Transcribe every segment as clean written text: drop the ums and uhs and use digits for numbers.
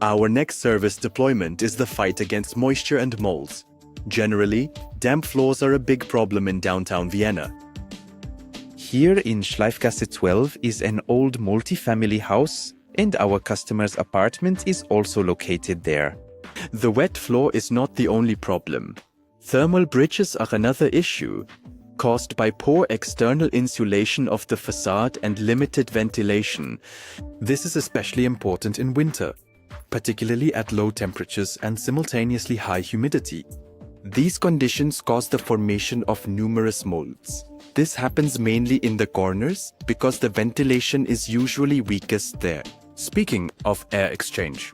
Our next service deployment is the fight against moisture and molds. Generally, damp floors are a big problem in downtown Vienna. Here in Schleifgasse 12 is an old multi-family house, and our customer's apartment is also located there. The wet floor is not the only problem. Thermal bridges are another issue, caused by poor external insulation of the facade and limited ventilation. This is especially important in winter, particularly at low temperatures and simultaneously high humidity. These conditions cause the formation of numerous molds. This happens mainly in the corners because the ventilation is usually weakest there. Speaking of air exchange,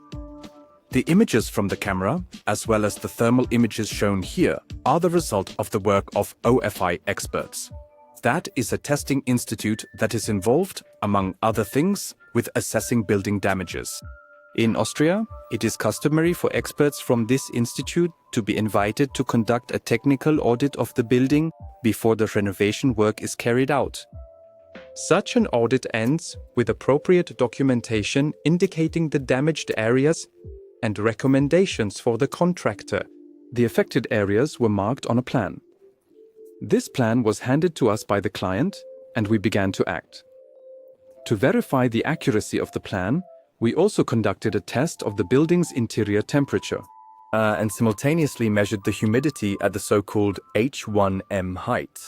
the images from the camera, as well as the thermal images shown here, are the result of the work of OFI experts. That is a testing institute that is involved, among other things, with assessing building damages. In Austria, it is customary for experts from this institute to be invited to conduct a technical audit of the building before the renovation work is carried out. Such an audit ends with appropriate documentation indicating the damaged areas and recommendations for the contractor. The affected areas were marked on a plan. This plan was handed to us by the client, and we began to act. To verify the accuracy of the plan, we also conducted a test of the building's interior temperature and simultaneously measured the humidity at the so-called H1M height.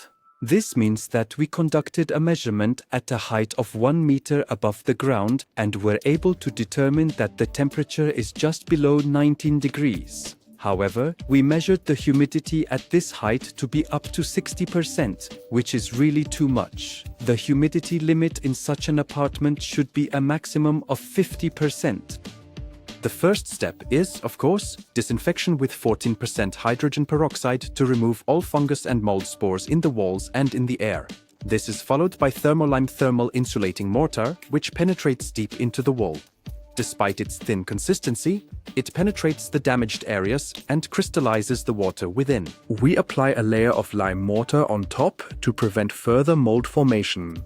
This means that we conducted a measurement at a height of 1 meter above the ground and were able to determine that the temperature is just below 19 degrees. However, we measured the humidity at this height to be up to 60%, which is really too much. The humidity limit in such an apartment should be a maximum of 50%. The first step is, of course, disinfection with 14% hydrogen peroxide to remove all fungus and mold spores in the walls and in the air. This is followed by thermal insulating mortar, which penetrates deep into the wall. Despite its thin consistency, it penetrates the damaged areas and crystallizes the water within. We apply a layer of lime mortar on top to prevent further mold formation.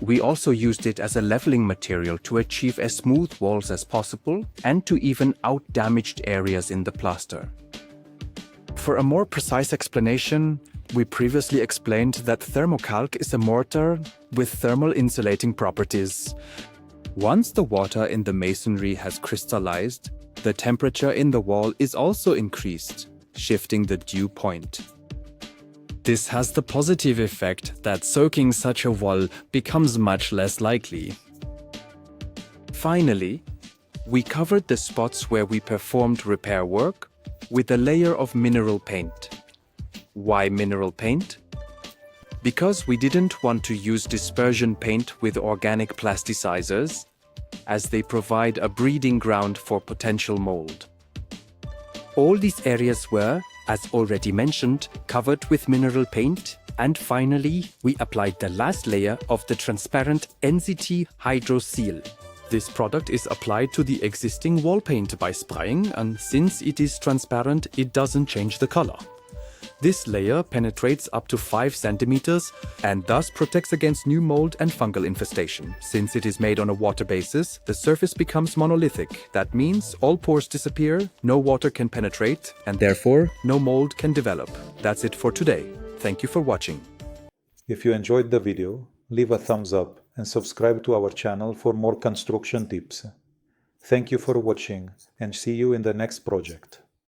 We also used it as a leveling material to achieve as smooth walls as possible and to even out damaged areas in the plaster. For a more precise explanation, we previously explained that thermocalc is a mortar with thermal insulating properties. Once the water in the masonry has crystallized, the temperature in the wall is also increased, shifting the dew point. This has the positive effect that soaking such a wall becomes much less likely. Finally, we covered the spots where we performed repair work with a layer of mineral paint. Why mineral paint? Because we didn't want to use dispersion paint with organic plasticizers, as they provide a breeding ground for potential mold. All these areas were, as already mentioned, covered with mineral paint, and finally, we applied the last layer of the transparent NCT Hydro-seal. This product is applied to the existing wall paint by spraying, and since it is transparent, it doesn't change the color. This layer penetrates up to 5 centimeters and thus protects against new mold and fungal infestation. Since it is made on a water basis, the surface becomes monolithic. That means all pores disappear, no water can penetrate, and therefore no mold can develop. That's it for today. Thank you for watching. If you enjoyed the video, leave a thumbs up and subscribe to our channel for more construction tips. Thank you for watching and see you in the next project.